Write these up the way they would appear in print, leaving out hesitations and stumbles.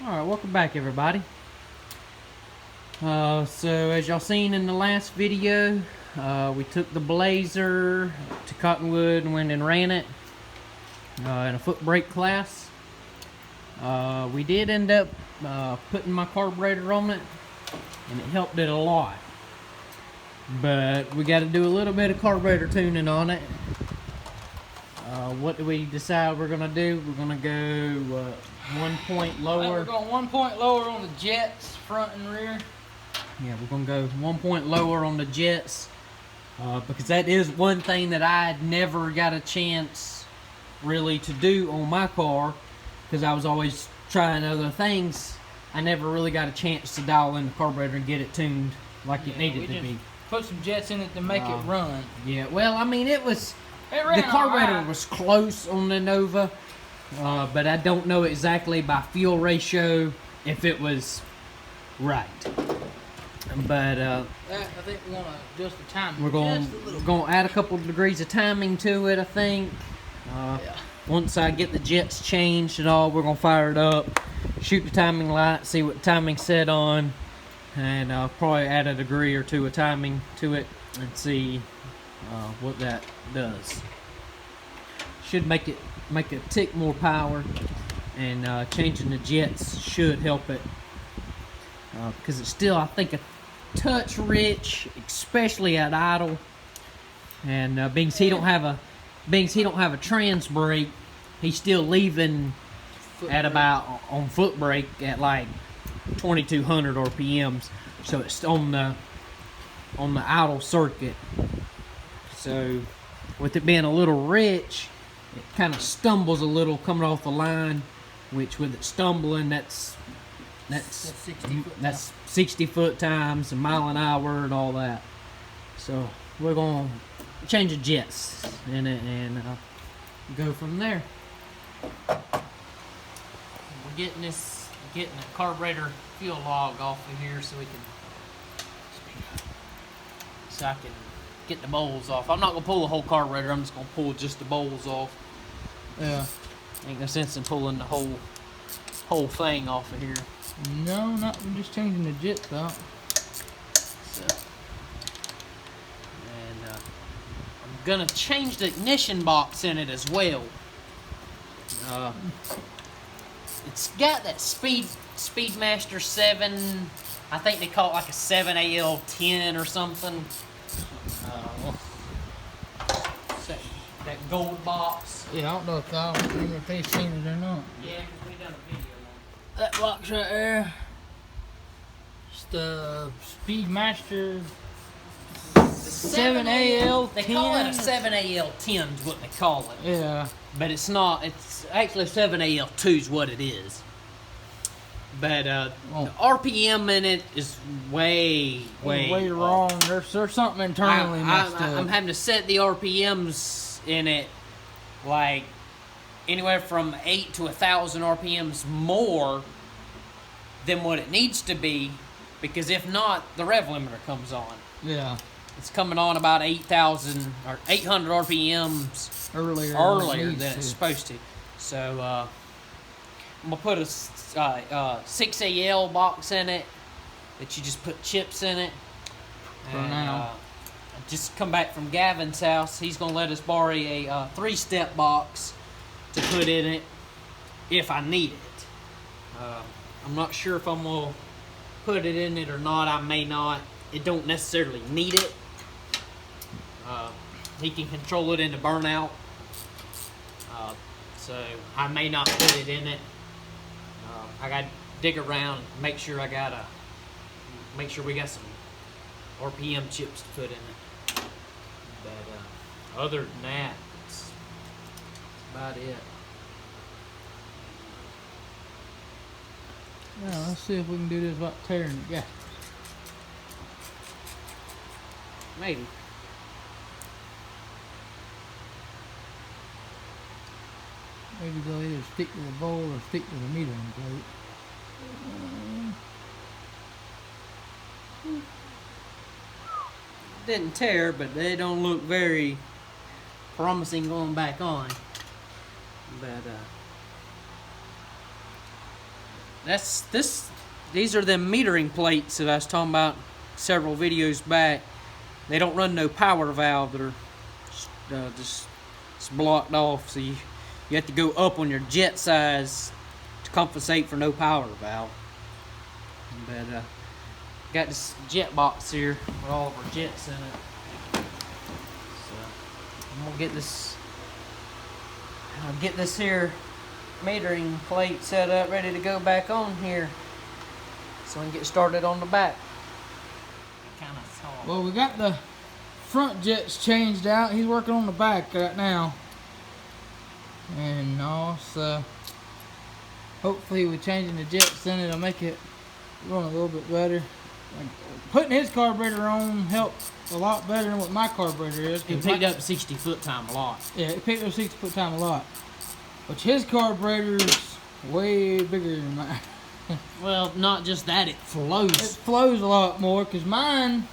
Alright, welcome back everybody. So as y'all seen in the last video, we took the Blazer to Cottonwood and went and ran it in a foot brake class. We did end up putting my carburetor on it, and it helped it a lot. But we got to do a little bit of carburetor tuning on it. What do we decide we're gonna do? We're gonna go 1 point lower. We're going 1 point lower on the jets, front and rear. Yeah, we're gonna go 1 point lower on the jets because that is one thing that I never got a chance really to do on my car, because I was always trying other things. I never really got a chance to dial in the carburetor and get it tuned like it needed to be. Put some jets in it to make it run. Yeah, well, I mean, it ran the carburetor was close on the Nova, but I don't know exactly by fuel ratio if it was right. But I think we want to adjust the timing. we're going to add a couple of degrees of timing to it, I think. Once I get the jets changed and all, we're going to fire it up, shoot the timing light, see what the timing's set on, and probably add a degree or two of timing to it and see what that does. Should make it tick more power, and changing the jets should help it, because it's still, I think, a touch rich, especially at idle. And being he don't have a trans brake, he's still leaving at about on foot brake at like 2200 RPMs, so it's on the idle circuit. So with it being a little rich, it kind of stumbles a little coming off the line, which with it stumbling, that's 60 foot times, a mile an hour, and all that. So we're gonna change the jets in it and go from there. We're getting the carburetor fuel log off of here so I can get the bowls off. I'm not gonna pull the whole carburetor. I'm just gonna pull just the bowls off. Yeah. Ain't no sense in pulling the whole thing off of here. No, not just changing the jets out. So, and I'm gonna change the ignition box in it as well. It's got that Speedmaster 7. I think they call it like a 7AL10 or something. That gold box. Yeah, I don't know if they've seen it or not. Yeah, because we done a video on it. That box right there. It's the Speedmaster 7AL10. They call it a 7AL10 is what they call it. Yeah. But it's not. It's actually 7AL2 is what it is. But the RPM in it is way wrong. There's something internally messed up. I'm having to set the RPMs in it like anywhere from 8 to 1,000 RPMs more than what it needs to be, because if not, the rev limiter comes on. Yeah. It's coming on about 8,000 or 800 RPMs earlier than it's supposed to. So I'm gonna put a 6AL box in it that you just put chips in it. For now. I just come back from Gavin's house. He's gonna let us borrow a 3-step box to put in it if I need it. I'm not sure if I'm gonna put it in it or not. I may not. It don't necessarily need it. He can control it into burnout, so I may not put it in it. I gotta dig around, make sure we got some RPM chips to put in it. But other than that, that's about it. Yeah, let's see if we can do this without tearing it. Yeah. Maybe. Maybe they'll either stick to the bowl or stick to the metering plate. Didn't tear, but they don't look very promising going back on. But These are them metering plates that I was talking about several videos back. They don't run no power valve. They're just blocked off, so you have to go up on your jet size to compensate for no power valve. But got this jet box here with all of our jets in it. So I'm gonna get this here metering plate set up, ready to go back on here, so we can get started on the back. Well, we got the front jets changed out. He's working on the back right now. And also, hopefully with changing the jets in, it'll make it run a little bit better. Like, putting his carburetor on helped a lot better than what my carburetor is. It picked up 60 foot time a lot. Yeah, it picked up 60 foot time a lot. Which his carburetor's way bigger than mine. Well, not just that, it flows. It flows a lot more, because mine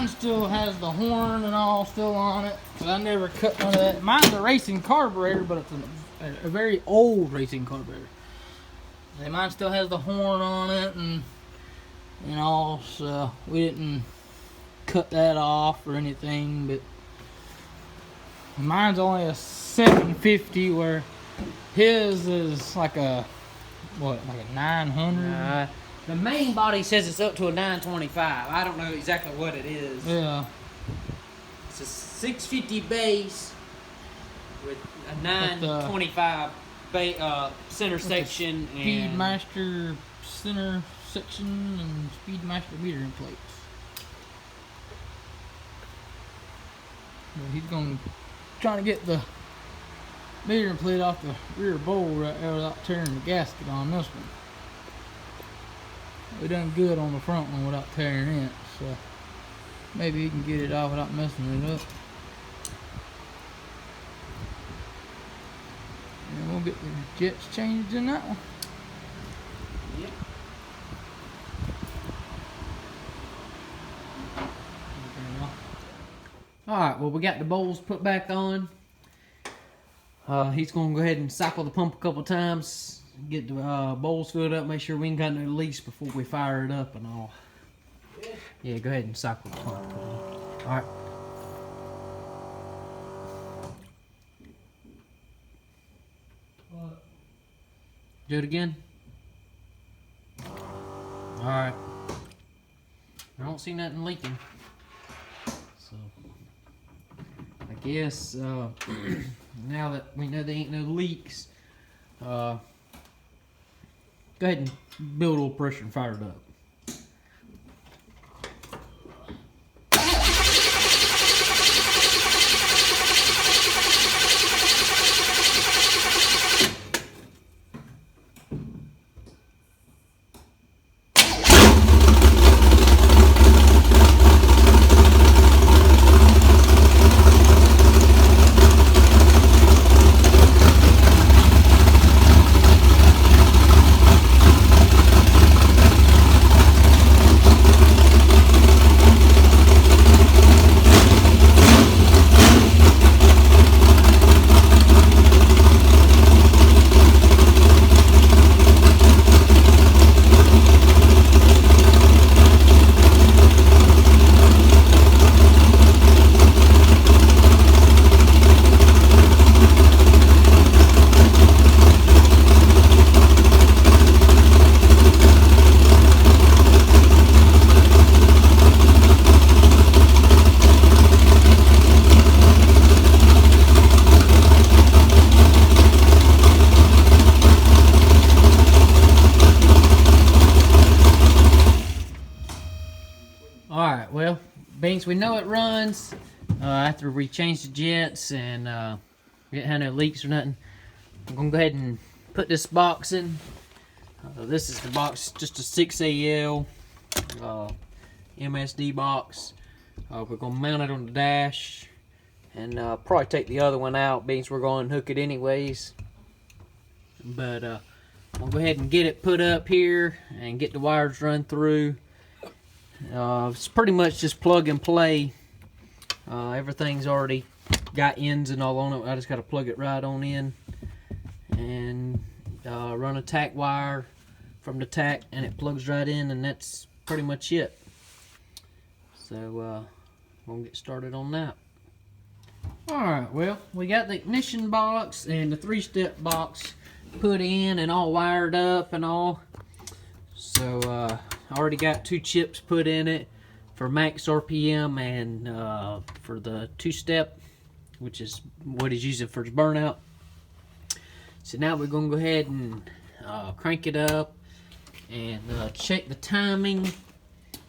still has the horn and all still on it. I never cut none of that. Mine's a racing carburetor, but it's a very old racing carburetor. And mine still has the horn on it and all, so we didn't cut that off or anything. But mine's only a 750, where his is like a 900. The main body says it's up to a 925. I don't know exactly what it is. Yeah. It's a 650 base with a 925 center section and Speedmaster center section and Speedmaster metering plates. Well, he's trying to get the metering plate off the rear bowl right there without tearing the gasket on this one. We done good on the front one without tearing it, so maybe he can get it off without messing it up. And we'll get the jets changed in that one. Yep. Alright, well, we got the bowls put back on. He's going to go ahead and cycle the pump a couple times, get the bowls filled up, make sure we ain't got no leaks before we fire it up and all. Yeah, go ahead and cycle the pump. Alright. Do it again. Alright. I don't see nothing leaking. So, I guess, now that we know there ain't no leaks, go ahead and build a little pressure and fire it up. Alright, well, Binks, we know it runs. After we change the jets and we didn't have no leaks or nothing, I'm going to go ahead and put this box in. This is the box, just a 6AL MSD box. We're going to mount it on the dash and probably take the other one out, Binks. We're going to hook it anyways. But I'm going to go ahead and get it put up here and get the wires run through. It's pretty much just plug and play. Everything's already got ends and all on it. I just got to plug it right on in and run a tack wire from the tack, and it plugs right in, and that's pretty much it. So we'll get started on that. Alright, well, we got the ignition box and the 3-step box put in and all wired up and all. So I already got 2 chips put in it for max RPM and for the 2-step, which is what he's using for his burnout. So now we're going to go ahead and crank it up and check the timing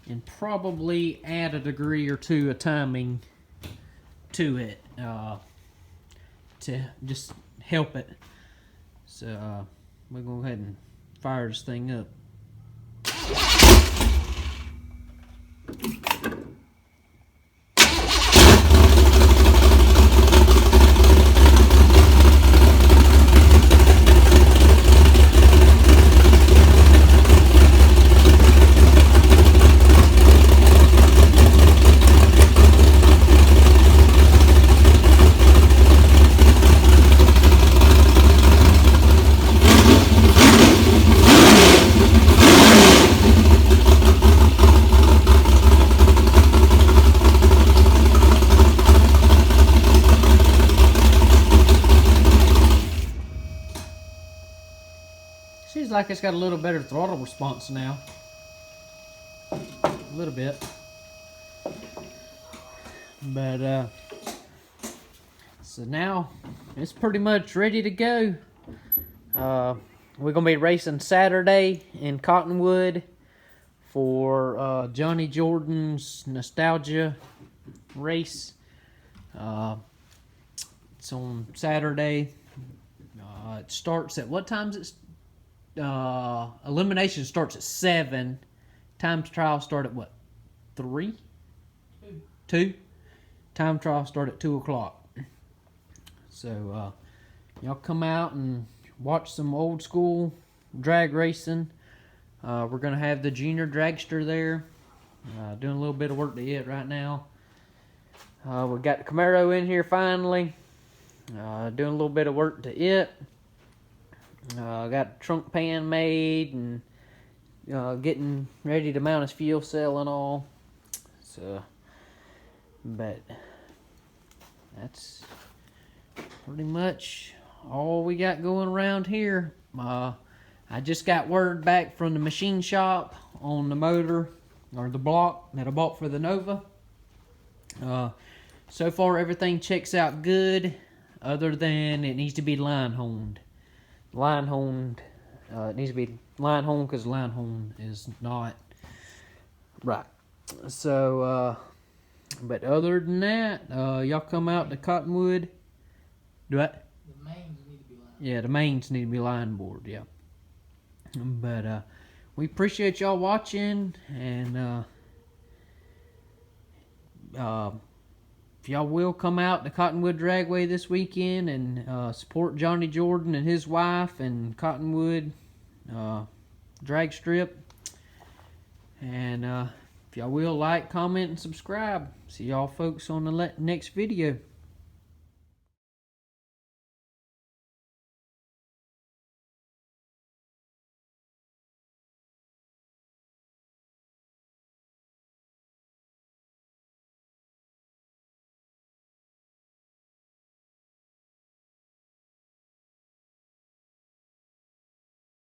and probably add a degree or 2 of timing to it to just help it. So we're going to go ahead and fire this thing up. Seems like it's got a little better throttle response now. A little bit. But, so now it's pretty much ready to go. We're going to be racing Saturday in Cottonwood for Johnny Jordan's Nostalgia race. It's on Saturday. It starts at, what time's it? Elimination starts at 7. Time trial start at what? 3? 2. Time trial start at 2 o'clock. So y'all come out and watch some old school drag racing. We're gonna have the junior dragster there, doing a little bit of work to it right now. We got the Camaro in here finally, doing a little bit of work to it. Got a trunk pan made and getting ready to mount his fuel cell and all. So, but that's pretty much all we got going around here. I just got word back from the machine shop on the motor or the block that I bought for the Nova. So far everything checks out good, other than it needs to be line honed. It needs to be line honed because line honed is not right. So, but other than that, y'all come out to Cottonwood. Do what? The mains need to be lined. Yeah, the mains need to be line board. Yeah. But we appreciate y'all watching, and if y'all will come out to Cottonwood Dragway this weekend and support Johnny Jordan and his wife and Cottonwood drag strip. And if y'all will like, comment, and subscribe. See y'all folks on the next video.